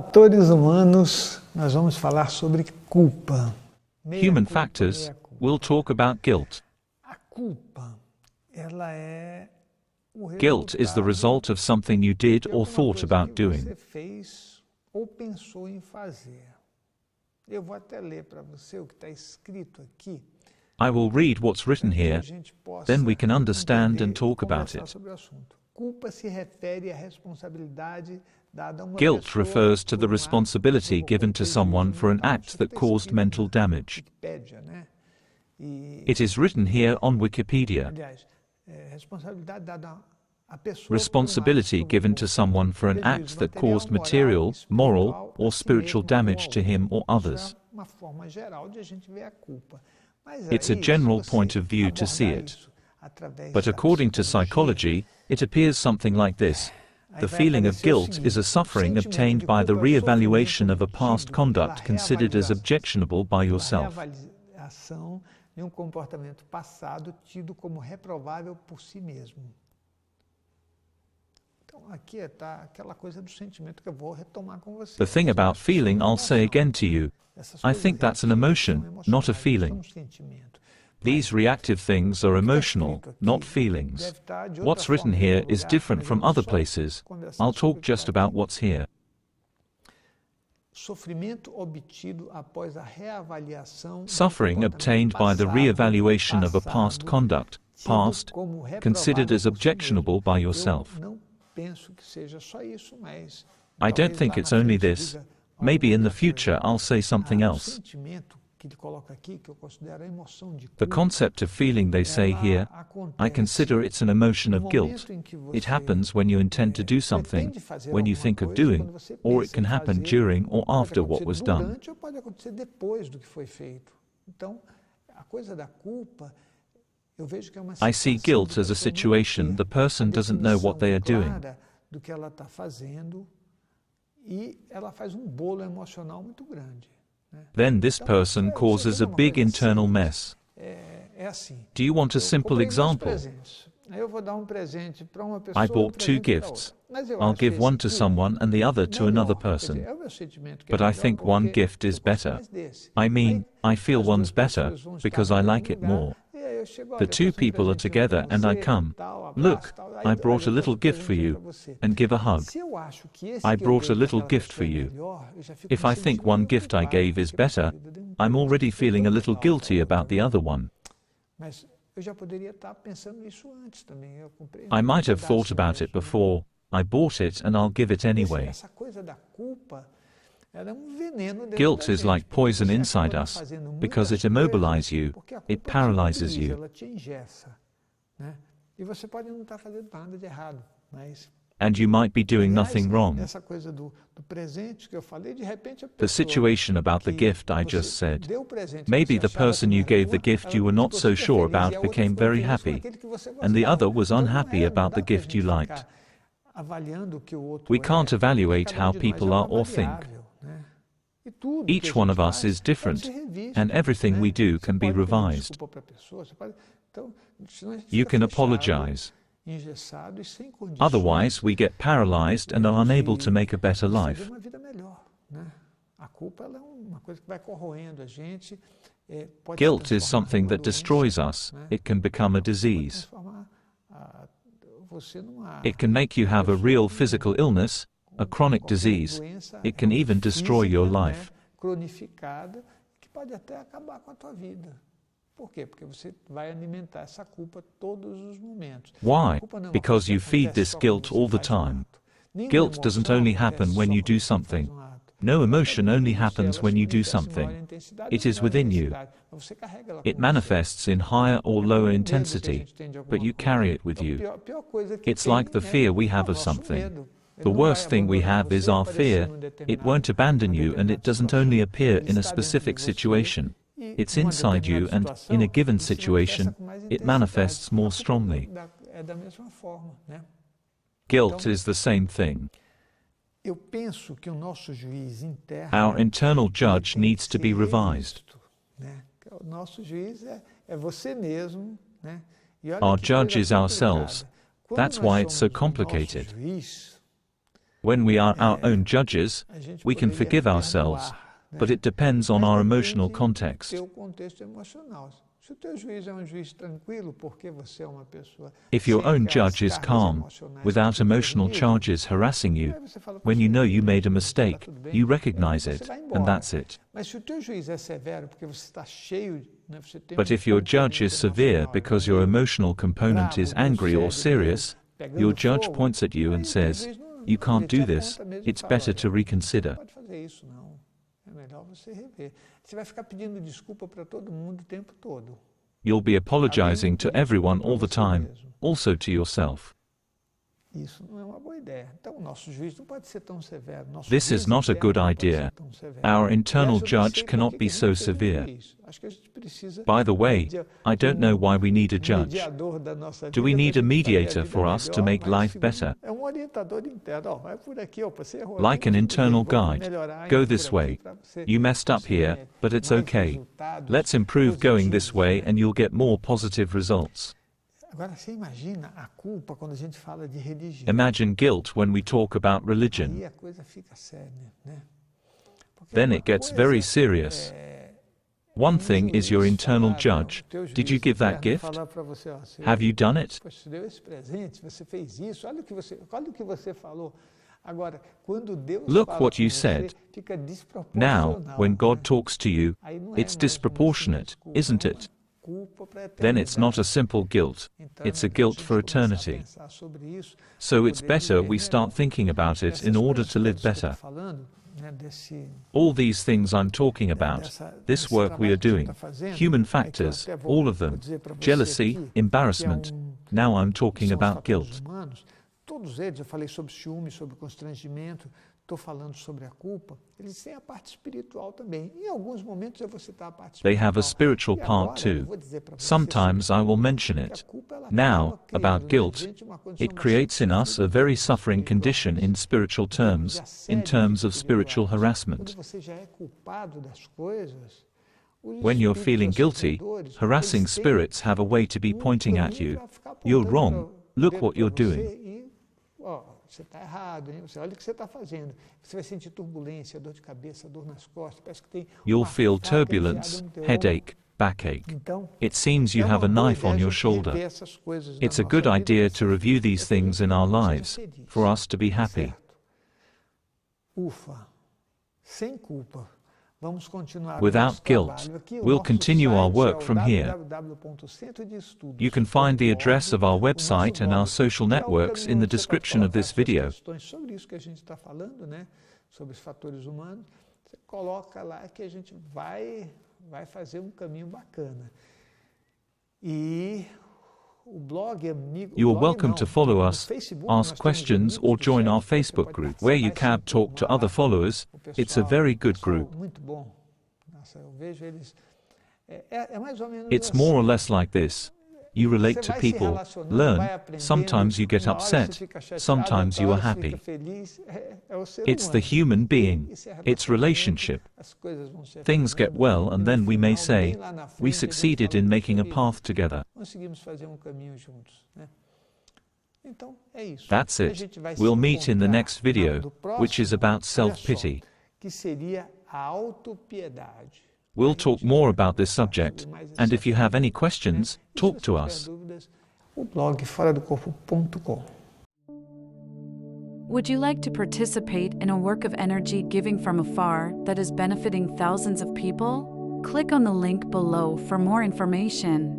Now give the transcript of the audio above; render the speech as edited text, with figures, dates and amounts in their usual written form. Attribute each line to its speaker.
Speaker 1: Fatores humanos, nós vamos falar sobre culpa.
Speaker 2: Human factors, we'll talk about guilt.
Speaker 1: A culpa, ela é o
Speaker 2: Guilt is the result of something you did or thought about doing.
Speaker 1: você fez ou pensou em fazer. Eu vou até ler para você o que está escrito aqui.
Speaker 2: I will read what's written here, then we can understand and talk about it.
Speaker 1: Sobre o assunto. Culpa se refere à responsabilidade dada a uma
Speaker 2: Guilt
Speaker 1: pessoa
Speaker 2: refers to the
Speaker 1: por
Speaker 2: responsibility given to someone for an act that caused mental damage.
Speaker 1: Wikipédia, né?
Speaker 2: It is written here on Wikipedia.
Speaker 1: Aliás, responsabilidade dada a pessoa
Speaker 2: Responsibility given to someone for an act that caused material, moral, or spiritual damage to him or others.
Speaker 1: Uma forma geral de a gente ver a culpa. Mas
Speaker 2: It's a
Speaker 1: aí,
Speaker 2: general
Speaker 1: se
Speaker 2: point
Speaker 1: você
Speaker 2: of view to see
Speaker 1: abordar
Speaker 2: it.
Speaker 1: isso através
Speaker 2: But
Speaker 1: da
Speaker 2: according to
Speaker 1: psicologia,
Speaker 2: psychology, it appears something like this.
Speaker 1: aí
Speaker 2: The
Speaker 1: vai
Speaker 2: feeling of
Speaker 1: aparecer o
Speaker 2: guilt
Speaker 1: seguinte,
Speaker 2: is a
Speaker 1: o
Speaker 2: suffering
Speaker 1: sentimento
Speaker 2: obtained
Speaker 1: de
Speaker 2: by the
Speaker 1: culpa é o
Speaker 2: re-evaluation of a
Speaker 1: sofrimento
Speaker 2: past
Speaker 1: obtido
Speaker 2: conduct
Speaker 1: pela
Speaker 2: considered as
Speaker 1: reavaliação-
Speaker 2: objectionable by
Speaker 1: pela
Speaker 2: yourself.
Speaker 1: reavaliação de um comportamento passado tido como reprovável por si mesmo. Então, aqui está aquela coisa do sentimento que eu vou retomar com você.
Speaker 2: The thing about feeling, I'll say again to you. I think that's an emotion, not a feeling. These reactive things are emotional, not feelings. What's written here is different from other places. I'll talk just about what's here.
Speaker 1: Sofrimento obtido após a reavaliação do
Speaker 2: Suffering obtained by the
Speaker 1: comportamento
Speaker 2: re-evaluation of a
Speaker 1: passado,
Speaker 2: past conduct,
Speaker 1: tido
Speaker 2: past,
Speaker 1: como reprovável
Speaker 2: considered as
Speaker 1: por si
Speaker 2: objectionable by
Speaker 1: mesmo.
Speaker 2: yourself.
Speaker 1: Eu não penso que seja só isso, mas
Speaker 2: I don't
Speaker 1: talvez
Speaker 2: think
Speaker 1: lá
Speaker 2: it's
Speaker 1: na
Speaker 2: only
Speaker 1: frente
Speaker 2: this.
Speaker 1: diga
Speaker 2: Maybe in the
Speaker 1: alguma outra
Speaker 2: future
Speaker 1: coisa.
Speaker 2: I'll say something
Speaker 1: O
Speaker 2: else.
Speaker 1: sentimento que ele coloca aqui, que eu considero a emoção de
Speaker 2: The
Speaker 1: culpa,
Speaker 2: concept of feeling they say
Speaker 1: ela
Speaker 2: here, I
Speaker 1: acontece
Speaker 2: consider it's an emotion
Speaker 1: no
Speaker 2: of guilt.
Speaker 1: momento em que
Speaker 2: It
Speaker 1: você,
Speaker 2: happens when you intend to do something,
Speaker 1: pretende fazer
Speaker 2: when you
Speaker 1: alguma
Speaker 2: think of
Speaker 1: coisa,
Speaker 2: doing,
Speaker 1: quando você
Speaker 2: or
Speaker 1: pensa
Speaker 2: it can
Speaker 1: em
Speaker 2: happen
Speaker 1: fazer,
Speaker 2: during or
Speaker 1: pode
Speaker 2: after what
Speaker 1: acontecer
Speaker 2: was done.
Speaker 1: durante ou pode acontecer depois do que foi feito. Então, a coisa da culpa, eu vejo que é uma
Speaker 2: I see
Speaker 1: situação
Speaker 2: guilt
Speaker 1: de
Speaker 2: as a
Speaker 1: pessoa não
Speaker 2: situation
Speaker 1: ter
Speaker 2: the person
Speaker 1: a
Speaker 2: doesn't know what they are
Speaker 1: definição
Speaker 2: doing.
Speaker 1: clara do que ela está fazendo e ela faz um bolo emocional muito grande. Né?
Speaker 2: Then this
Speaker 1: Então,
Speaker 2: person
Speaker 1: você
Speaker 2: causes
Speaker 1: quer
Speaker 2: a
Speaker 1: uma
Speaker 2: big
Speaker 1: coisa
Speaker 2: internal
Speaker 1: simples?
Speaker 2: mess.
Speaker 1: É assim.
Speaker 2: Do you want a
Speaker 1: Eu
Speaker 2: simple
Speaker 1: comprei 2
Speaker 2: example?
Speaker 1: presentes. Aí eu vou dar um presente para uma pessoa,
Speaker 2: I bought 2
Speaker 1: presente para
Speaker 2: gifts.
Speaker 1: outra. Mas eu
Speaker 2: I'll
Speaker 1: acho
Speaker 2: give
Speaker 1: esse
Speaker 2: one to
Speaker 1: aqui
Speaker 2: someone and the other to
Speaker 1: melhor.
Speaker 2: another
Speaker 1: Quer dizer,
Speaker 2: person.
Speaker 1: é o meu sentimento que
Speaker 2: But
Speaker 1: é
Speaker 2: I
Speaker 1: melhor
Speaker 2: think one
Speaker 1: porque
Speaker 2: gift is
Speaker 1: eu gosto
Speaker 2: better.
Speaker 1: mais desse.
Speaker 2: I mean,
Speaker 1: Aí,
Speaker 2: I feel
Speaker 1: as duas
Speaker 2: one's better
Speaker 1: pessoas vão estar
Speaker 2: because
Speaker 1: no
Speaker 2: I
Speaker 1: mesmo
Speaker 2: like it
Speaker 1: lugar,
Speaker 2: more.
Speaker 1: e aí eu chego,
Speaker 2: The
Speaker 1: olha,
Speaker 2: two
Speaker 1: trouxe um
Speaker 2: people are
Speaker 1: presentinho pra
Speaker 2: together and I
Speaker 1: você,
Speaker 2: come.
Speaker 1: tal, abraço,
Speaker 2: Look,
Speaker 1: tal.
Speaker 2: I
Speaker 1: Aí,
Speaker 2: brought
Speaker 1: olha,
Speaker 2: a
Speaker 1: eu
Speaker 2: little
Speaker 1: trouxe um
Speaker 2: gift for
Speaker 1: presentinho
Speaker 2: you
Speaker 1: pra você.
Speaker 2: and give a hug.
Speaker 1: Se eu acho que esse
Speaker 2: I
Speaker 1: que eu
Speaker 2: brought a
Speaker 1: dei
Speaker 2: little
Speaker 1: pra aquela
Speaker 2: gift for
Speaker 1: pessoa é
Speaker 2: you.
Speaker 1: melhor, eu já fico
Speaker 2: If
Speaker 1: me
Speaker 2: I think
Speaker 1: sentindo
Speaker 2: one
Speaker 1: muito
Speaker 2: gift I
Speaker 1: culpado,
Speaker 2: gave is
Speaker 1: porque, puxa
Speaker 2: better,
Speaker 1: vida, eu dei um
Speaker 2: I'm
Speaker 1: presente
Speaker 2: already
Speaker 1: que foi
Speaker 2: feeling a
Speaker 1: tão
Speaker 2: little
Speaker 1: legal pra
Speaker 2: guilty
Speaker 1: outra,
Speaker 2: about the
Speaker 1: né?
Speaker 2: other one.
Speaker 1: Mas eu já poderia estar pensando nisso antes também. Eu comprei
Speaker 2: I
Speaker 1: um
Speaker 2: might have thought
Speaker 1: pedacinho
Speaker 2: about it
Speaker 1: mesmo, né?
Speaker 2: before. I bought it and I'll give it anyway.
Speaker 1: Essa coisa da culpa, ela é um veneno dentro
Speaker 2: Guilt
Speaker 1: da
Speaker 2: is
Speaker 1: gente,
Speaker 2: like
Speaker 1: porque
Speaker 2: poison
Speaker 1: você
Speaker 2: inside
Speaker 1: acaba não
Speaker 2: us
Speaker 1: fazendo
Speaker 2: because
Speaker 1: muitas
Speaker 2: it immobilizes
Speaker 1: coisas,
Speaker 2: you,
Speaker 1: porque a
Speaker 2: it
Speaker 1: culpa te
Speaker 2: paralyzes
Speaker 1: imobiliza,
Speaker 2: you,
Speaker 1: ela te engessa, né? E você pode não estar fazendo nada de errado, mas
Speaker 2: and you might be doing
Speaker 1: aliás,
Speaker 2: nothing wrong.
Speaker 1: essa coisa do presente que eu falei, de repente a
Speaker 2: The
Speaker 1: pessoa
Speaker 2: situation about the
Speaker 1: que
Speaker 2: gift I
Speaker 1: você
Speaker 2: just said.
Speaker 1: deu o presente que
Speaker 2: Maybe
Speaker 1: você
Speaker 2: the
Speaker 1: achava que
Speaker 2: person
Speaker 1: não
Speaker 2: you
Speaker 1: era
Speaker 2: gave the
Speaker 1: tua,
Speaker 2: gift
Speaker 1: ela
Speaker 2: you were not
Speaker 1: ficou
Speaker 2: so
Speaker 1: super
Speaker 2: sure
Speaker 1: feliz, e
Speaker 2: about
Speaker 1: a outra
Speaker 2: became
Speaker 1: ficou
Speaker 2: very
Speaker 1: infeliz com
Speaker 2: happy,
Speaker 1: aquele que você
Speaker 2: and the
Speaker 1: gostava.
Speaker 2: other was
Speaker 1: Então,
Speaker 2: unhappy
Speaker 1: não
Speaker 2: about
Speaker 1: dá
Speaker 2: the
Speaker 1: pra
Speaker 2: gift you
Speaker 1: gente
Speaker 2: liked.
Speaker 1: ficar avaliando o que o outro
Speaker 2: We can't
Speaker 1: é,
Speaker 2: evaluate
Speaker 1: porque cada
Speaker 2: how
Speaker 1: de nós
Speaker 2: people
Speaker 1: é uma
Speaker 2: are or think.
Speaker 1: variável, né? E tudo que a
Speaker 2: Each one
Speaker 1: gente
Speaker 2: of us
Speaker 1: faz
Speaker 2: is
Speaker 1: pode
Speaker 2: different,
Speaker 1: ser revisto,
Speaker 2: and everything
Speaker 1: né?
Speaker 2: we do
Speaker 1: Você
Speaker 2: can be
Speaker 1: pode pedir
Speaker 2: revised.
Speaker 1: desculpa para a pessoa, você pode... Então, senão a gente
Speaker 2: You
Speaker 1: fica
Speaker 2: can
Speaker 1: fechado,
Speaker 2: apologize.
Speaker 1: engessado e sem condições
Speaker 2: Otherwise, we get paralyzed and are unable to make a better
Speaker 1: de viver
Speaker 2: life.
Speaker 1: uma vida melhor, né? A culpa ela é uma coisa que vai corroendo a gente, pode se
Speaker 2: Guilt is
Speaker 1: transformar
Speaker 2: something
Speaker 1: numa
Speaker 2: that destroys
Speaker 1: doença,
Speaker 2: us.
Speaker 1: né?
Speaker 2: It can become a
Speaker 1: Pode
Speaker 2: disease.
Speaker 1: transformar você numa
Speaker 2: It can make you have a
Speaker 1: pessoa
Speaker 2: real
Speaker 1: com
Speaker 2: physical illness, a chronic
Speaker 1: qualquer
Speaker 2: disease.
Speaker 1: doença
Speaker 2: It can even destroy
Speaker 1: física,
Speaker 2: your
Speaker 1: né,
Speaker 2: life.
Speaker 1: cronificada, que pode até acabar com a tua vida. Por quê? Porque você vai alimentar essa culpa todos os momentos.
Speaker 2: Why?
Speaker 1: A culpa não é uma
Speaker 2: Because
Speaker 1: coisa
Speaker 2: you
Speaker 1: que
Speaker 2: feed
Speaker 1: acontece
Speaker 2: this
Speaker 1: só quando
Speaker 2: guilt
Speaker 1: você
Speaker 2: all the
Speaker 1: faz um
Speaker 2: time.
Speaker 1: ato. Nenhuma
Speaker 2: Guilt doesn't
Speaker 1: emoção
Speaker 2: only
Speaker 1: acontece
Speaker 2: happen
Speaker 1: só
Speaker 2: when you
Speaker 1: quando
Speaker 2: do
Speaker 1: você faz
Speaker 2: something.
Speaker 1: um ato.
Speaker 2: No
Speaker 1: Ela está
Speaker 2: emotion
Speaker 1: dentro de
Speaker 2: only
Speaker 1: você,
Speaker 2: happens
Speaker 1: ela
Speaker 2: when
Speaker 1: se
Speaker 2: you do
Speaker 1: manifesta em maior
Speaker 2: something.
Speaker 1: intensidade
Speaker 2: It
Speaker 1: ou
Speaker 2: is
Speaker 1: menor
Speaker 2: within you.
Speaker 1: intensidade, mas você carrega ela com
Speaker 2: It
Speaker 1: você.
Speaker 2: manifests in higher or
Speaker 1: É como
Speaker 2: lower
Speaker 1: o medo que a
Speaker 2: intensity,
Speaker 1: gente tem de
Speaker 2: but
Speaker 1: alguma
Speaker 2: you
Speaker 1: coisa.
Speaker 2: carry it with
Speaker 1: Então,
Speaker 2: you.
Speaker 1: a pior coisa que
Speaker 2: It's
Speaker 1: tem
Speaker 2: like the fear we
Speaker 1: é
Speaker 2: have
Speaker 1: o
Speaker 2: of
Speaker 1: nosso
Speaker 2: something.
Speaker 1: medo. Ele
Speaker 2: The
Speaker 1: não vai
Speaker 2: worst thing we
Speaker 1: abandonar
Speaker 2: have is
Speaker 1: você
Speaker 2: our
Speaker 1: aparecendo
Speaker 2: fear.
Speaker 1: em
Speaker 2: It
Speaker 1: determinado-
Speaker 2: won't abandon
Speaker 1: numa
Speaker 2: you, and it
Speaker 1: determinada
Speaker 2: doesn't
Speaker 1: situação.
Speaker 2: only appear
Speaker 1: Ele
Speaker 2: in a
Speaker 1: está dentro de
Speaker 2: specific
Speaker 1: você
Speaker 2: situation.
Speaker 1: e
Speaker 2: It's
Speaker 1: numa
Speaker 2: inside you,
Speaker 1: determinada
Speaker 2: and in a
Speaker 1: situação,
Speaker 2: given
Speaker 1: ele se
Speaker 2: situation,
Speaker 1: manifesta com mais
Speaker 2: it
Speaker 1: intensidade.
Speaker 2: manifests
Speaker 1: A
Speaker 2: more
Speaker 1: culpa
Speaker 2: strongly.
Speaker 1: é da mesma forma, né?
Speaker 2: Guilt
Speaker 1: Então,
Speaker 2: is the same thing.
Speaker 1: eu penso que o nosso juiz interno
Speaker 2: Our internal judge
Speaker 1: tem
Speaker 2: needs
Speaker 1: que
Speaker 2: to be
Speaker 1: ser
Speaker 2: revised.
Speaker 1: revisto, né? O nosso juiz é você mesmo, né? E olha
Speaker 2: Our
Speaker 1: que
Speaker 2: judge
Speaker 1: coisa
Speaker 2: is ourselves.
Speaker 1: complicada. Quando
Speaker 2: That's
Speaker 1: nós
Speaker 2: why it's so
Speaker 1: somos o nosso
Speaker 2: complicated.
Speaker 1: juiz,
Speaker 2: When we are our own judges, we can forgive ourselves, but it depends on our emotional context. If your own judge is calm, without emotional charges harassing you, when you know you made a mistake, you recognize it, and that's it. But if your judge is severe because your emotional component is angry or serious, your judge points at you and says, "You can't do this, it's better to reconsider." You'll be apologizing to everyone all the time, also to yourself. This is not a good idea. Our internal judge cannot be so severe. By the way, I don't know why we need a judge. Do we need a mediator for us to make life better? Like an internal guide. Go this way. You messed up here, but it's okay. Let's improve going this way and you'll get more positive results. Imagine guilt when we talk about religion. Then it gets very serious. One thing is your internal judge. Did you give that gift? Have you done it? Look what you said. Now, when God talks to you, it's disproportionate, isn't it? Then it's not a simple guilt, it's a guilt for eternity. So it's better we start thinking about it in order to live better. All these things I'm talking about, this work we are doing, human factors, all of them, jealousy, embarrassment, now I'm talking about guilt.
Speaker 1: Todos eles, eu falei sobre ciúme, sobre constrangimento, estou falando sobre a culpa, eles têm a parte espiritual também. Em alguns momentos eu vou citar a parte espiritual.
Speaker 2: They have a spiritual part too. Sometimes I will mention it. Now, about guilt, it creates in us a very suffering condition in spiritual terms, in terms of spiritual harassment. When you're feeling guilty, harassing spirits have a way to be pointing at you. You're wrong, look what you're doing.
Speaker 1: Você está errado, hein? Olha o que você está fazendo. Você vai sentir turbulência, dor de cabeça, dor nas costas. Parece que tem.
Speaker 2: You'll feel turbulence, headache, backache. It seems you have a knife on your shoulder. It's a good idea to review these things in our lives, for us to be happy.
Speaker 1: Ufa, sem culpa.
Speaker 2: Without guilt, we'll continue our work from here. You can find the address of our website and our social networks in the description of this video. You are welcome to follow us, ask questions or join our Facebook group where you can talk to other followers. It's a very good group. It's more or less like this. You relate to people, learn, sometimes you get upset, sometimes you are happy. It's the human being, it's relationship. Things get well and then we may say, we succeeded in making a path together. That's it. We'll meet in the next video, which is about self-pity. We'll talk more about this subject, and if you have any questions, talk to us.
Speaker 3: Would you like to participate in a work of energy giving from afar that is benefiting thousands of people? Click on the link below for more information.